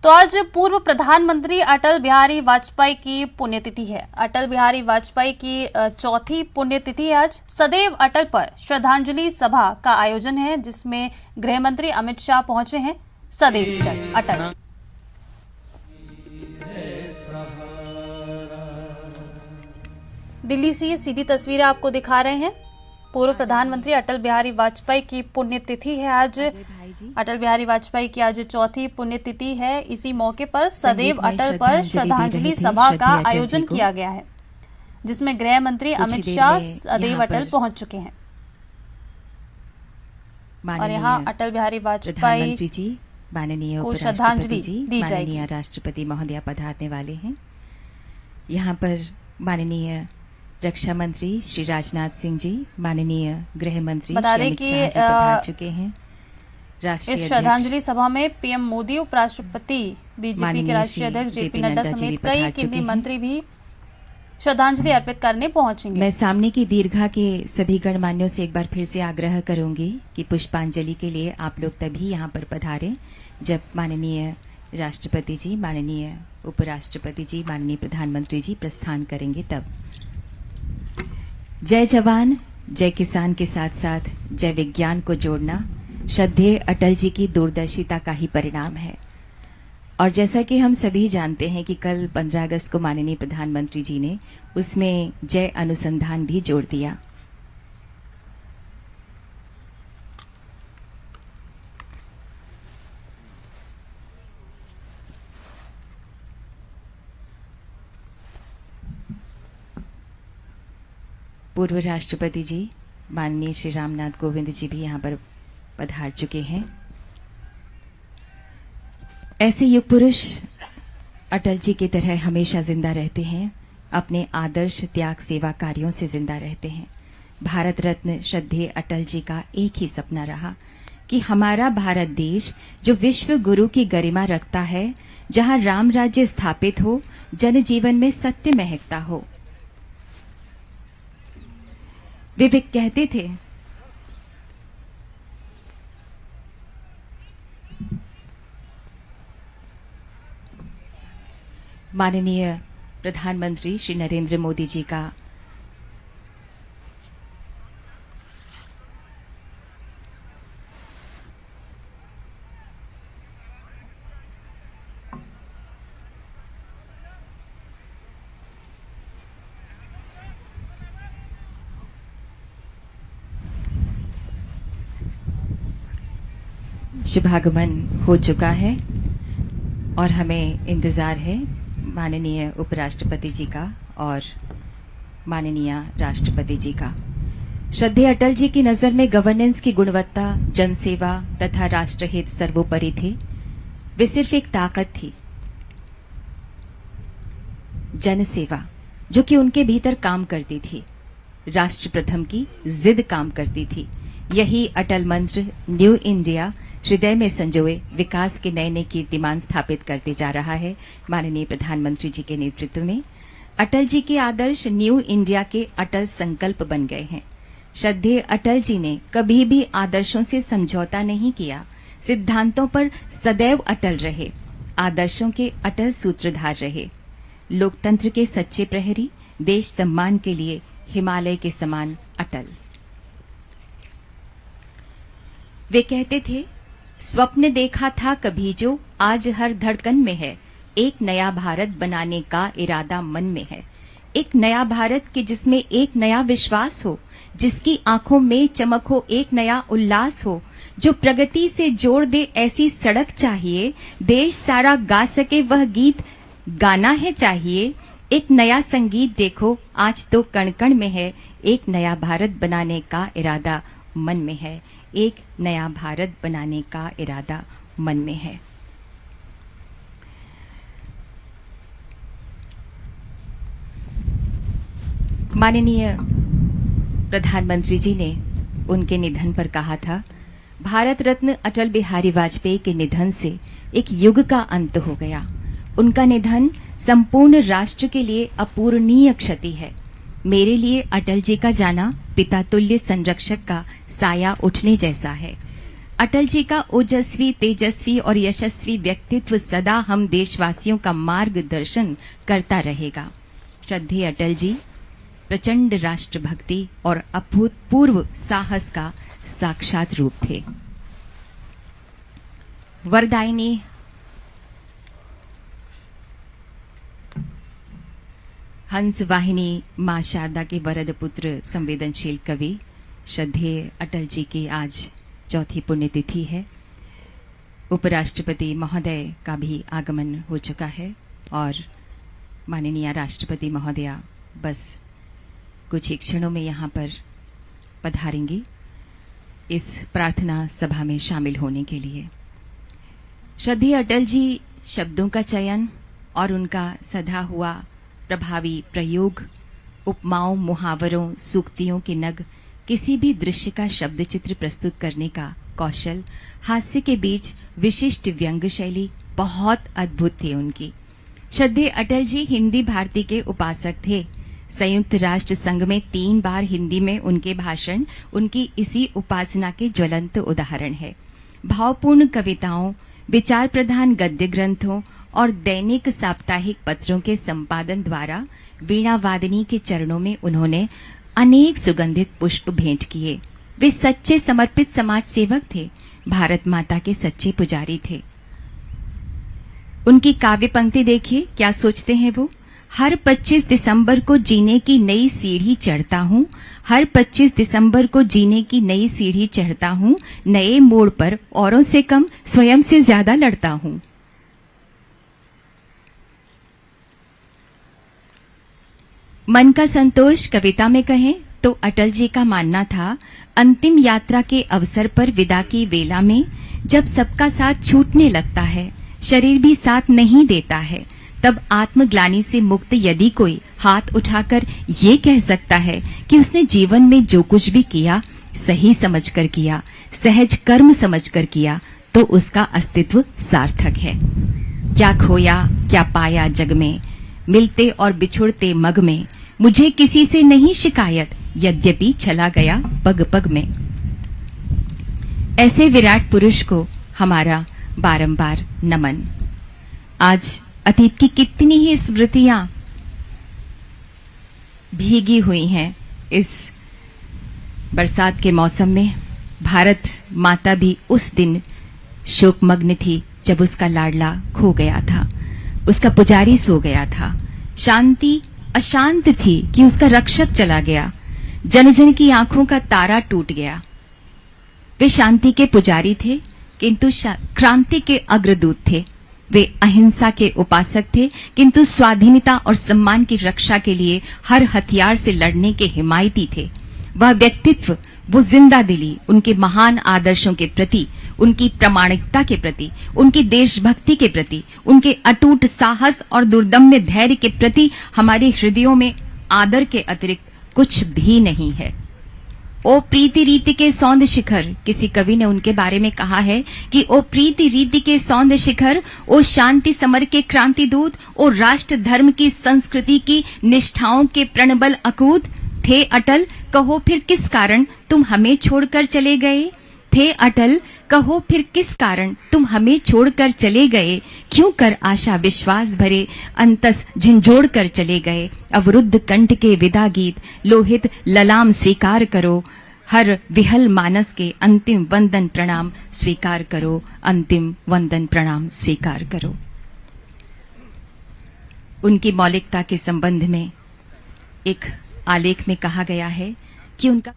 तो आज पूर्व प्रधानमंत्री अटल बिहारी वाजपेयी की पुण्यतिथि है। अटल बिहारी वाजपेयी की चौथी पुण्यतिथि है आज। सदैव अटल पर श्रद्धांजलि सभा का आयोजन है, जिसमें गृह मंत्री अमित शाह पहुंचे हैं। सदैव अटल दिल्ली से ये सीधी तस्वीरें आपको दिखा रहे हैं। पूर्व प्रधानमंत्री अटल बिहारी वाजपेयी की पुण्यतिथि है आज। अटल बिहारी वाजपेयी की आज चौथी पुण्यतिथि है। इसी मौके पर सदैव अटल पर श्रद्धांजलि सभा का आयोजन किया गया है, जिसमें गृह मंत्री अमित शाह सदैव अटल पहुंच चुके हैं और यहाँ अटल बिहारी वाजपेयी माननीय को श्रद्धांजलि दी जाएगी। माननीय राष्ट्रपति महोदय पधारने वाले हैं। यहाँ पर माननीय रक्षा मंत्री श्री राजनाथ सिंह जी, माननीय गृह मंत्री बता दें कि पधार चुके हैं। इस श्रद्धांजलि सभा में पीएम मोदी, उपराष्ट्रपति, बीजेपी के राष्ट्रीय अध्यक्ष जेपी नड्डा समेत कई केंद्रीय मंत्री भी श्रद्धांजलि अर्पित करने पहुंचेंगे। मैं सामने की दीर्घा के सभी गणमान्यों से एक बार फिर से आग्रह करूंगी कि पुष्पांजलि के लिए आप लोग तभी यहाँ पर पधारें जब माननीय राष्ट्रपति जी, माननीय उपराष्ट्रपति जी, माननीय प्रधानमंत्री जी प्रस्थान करेंगे तब। जय जवान जय किसान के साथ साथ जय विज्ञान को जोड़ना श्रद्धेय अटल जी की दूरदर्शिता का ही परिणाम है। और जैसा कि हम सभी जानते हैं कि कल 15 अगस्त को माननीय प्रधानमंत्री जी ने उसमें जय अनुसंधान भी जोड़ दिया। पूर्व राष्ट्रपति जी माननीय श्री रामनाथ कोविंद जी भी यहाँ पर पधार चुके हैं। ऐसे युग पुरुष अटल जी की तरह हमेशा जिंदा रहते हैं, अपने आदर्श त्याग सेवा कार्यों से जिंदा रहते हैं। भारत रत्न श्रद्धेय अटल जी का एक ही सपना रहा कि हमारा भारत देश जो विश्व गुरु की गरिमा रखता है, जहां राम राज्य स्थापित हो, जनजीवन में सत्य महकता हो। वे कहते थे, माननीय प्रधानमंत्री श्री नरेंद्र मोदी जी का शुभागमन हो चुका है और हमें इंतजार है माननीय उपराष्ट्रपति जी का और माननीय राष्ट्रपति जी का। श्रद्धेय अटल जी की नजर में गवर्नेंस की गुणवत्ता, जनसेवा तथा राष्ट्रहित सर्वोपरि थे। वे सिर्फ एक ताकत थी, जनसेवा, जो कि उनके भीतर काम करती थी। राष्ट्र प्रथम की जिद काम करती थी। यही अटल मंत्र न्यू इंडिया हृदय में संजोए विकास के नए नए कीर्तिमान स्थापित करते जा रहा है। माननीय प्रधानमंत्री जी के नेतृत्व में अटल जी के आदर्श न्यू इंडिया के अटल संकल्प बन गए हैं। श्रद्धेय अटल जी ने कभी भी आदर्शों से समझौता नहीं किया, सिद्धांतों पर सदैव अटल रहे, आदर्शों के अटल सूत्रधार रहे, लोकतंत्र के सच्चे प्रहरी, देश सम्मान के लिए हिमालय के समान अटल। वे कहते थे, स्वप्न देखा था कभी जो आज हर धड़कन में है, एक नया भारत बनाने का इरादा मन में है। एक नया भारत के जिसमें एक नया विश्वास हो, जिसकी आंखों में चमक हो, एक नया उल्लास हो, जो प्रगति से जोड़ दे ऐसी सड़क चाहिए, देश सारा गा सके वह गीत गाना है चाहिए। एक नया संगीत देखो आज तो कण कण में है, एक नया भारत बनाने का इरादा मन में है। एक नया भारत बनाने का इरादा मन में है। माननीय प्रधानमंत्री जी ने उनके निधन पर कहा था, भारत रत्न अटल बिहारी वाजपेयी के निधन से एक युग का अंत हो गया। उनका निधन संपूर्ण राष्ट्र के लिए अपूरणीय क्षति है। मेरे लिए अटल जी का जाना पिता तुल्य संरक्षक का साया उठने जैसा है। अटल जी का ओजस्वी, तेजस्वी और यशस्वी व्यक्तित्व सदा हम देशवासियों का मार्गदर्शन करता रहेगा। श्रद्धेय अटल जी प्रचंड राष्ट्रभक्ति और अभूतपूर्व साहस का साक्षात रूप थे। वरदायिनी हंस वाहिनी मां शारदा के वरद पुत्र संवेदनशील कवि श्रद्धेय अटल जी की आज चौथी पुण्यतिथि है। उपराष्ट्रपति महोदय का भी आगमन हो चुका है और माननीय राष्ट्रपति महोदया बस कुछ ही क्षणों में यहाँ पर पधारेंगी इस प्रार्थना सभा में शामिल होने के लिए। श्रद्धेय अटल जी शब्दों का चयन और उनका सधा हुआ प्रभावी प्रयोग, उपमाओं, मुहावरों, सूक्तियों के नग, किसी भी दृश्य का शब्द चित्र प्रस्तुत करने का कौशल, हास्य के बीच विशिष्ट व्यंग शैली बहुत अद्भुत थी उनकी। श्रद्धेय अटल जी हिंदी भारती के उपासक थे। संयुक्त राष्ट्र संघ में 3 बार हिंदी में उनके भाषण उनकी इसी उपासना के ज्वलंत उदाहरण है। भावपूर्ण कविताओं, विचार प्रधान गद्य ग्रंथों और दैनिक साप्ताहिक पत्रों के संपादन द्वारा वीणा वादनी के चरणों में उन्होंने अनेक सुगंधित पुष्प भेंट किए। वे सच्चे समर्पित समाज सेवक थे, भारत माता के सच्चे पुजारी थे। उनकी काव्य पंक्ति देखिए, क्या सोचते हैं वो। हर 25 दिसंबर को जीने की नई सीढ़ी चढ़ता हूँ, हर 25 दिसंबर को जीने की नई सीढ़ी चढ़ता हूँ, नए मोड़ पर औरों से कम स्वयं से ज्यादा लड़ता हूँ। मन का संतोष कविता में कहें तो अटल जी का मानना था, अंतिम यात्रा के अवसर पर विदा की वेला में जब सबका साथ छूटने लगता है, शरीर भी साथ नहीं देता है, तब आत्मग्लानि से मुक्त यदि कोई हाथ उठाकर ये कह सकता है कि उसने जीवन में जो कुछ भी किया सही समझकर किया, सहज कर्म समझकर किया, तो उसका अस्तित्व सार्थक है। क्या खोया क्या पाया जग में, मिलते और बिछुड़ते मग में, मुझे किसी से नहीं शिकायत, यद्यपि चला गया पग पग में। ऐसे विराट पुरुष को हमारा बारंबार नमन। आज अतीत की कितनी ही स्मृतियां भीगी हुई हैं इस बरसात के मौसम में। भारत माता भी उस दिन शोकमग्न थी जब उसका लाडला खो गया था, उसका पुजारी सो गया था। शांति अशांत थी कि उसका रक्षक चला गया, जन जन की आंखों का तारा टूट गया। वे शांति के पुजारी थे किंतु क्रांति के अग्रदूत थे। वे अहिंसा के उपासक थे किंतु स्वाधीनता और सम्मान की रक्षा के लिए हर हथियार से लड़ने के हिमायती थे। वह व्यक्तित्व, वो जिंदा दिली उनके महान आदर्शों के प्रति, उनकी प्रामाणिकता के प्रति, उनकी देशभक्ति के प्रति, उनके अटूट साहस और दुर्दम्य धैर्य के प्रति हमारे हृदयों में आदर के अतिरिक्त कुछ भी नहीं है। ओ प्रीति रीति के सौंद शिखर, किसी कवि ने उनके बारे में कहा है कि ओ प्रीति रीति के सौंद शिखर, ओ शांति समर के क्रांति दूत, ओ राष्ट्र धर्म की संस्कृति की निष्ठाओं के प्रणबल अकूत थे अटल, कहो फिर किस कारण तुम हमें छोड़कर चले गए। थे अटल, कहो फिर किस कारण तुम हमें छोड़कर चले गए। क्यों कर आशा विश्वास भरे अंतस झिंझोड़ कर चले गए। अवरुद्ध कंठ के विदा गीत लोहित ललाम स्वीकार करो। हर विहल मानस के अंतिम वंदन प्रणाम स्वीकार करो। अंतिम वंदन प्रणाम स्वीकार करो। उनकी मौलिकता के संबंध में एक आलेख में कहा गया है कि उनका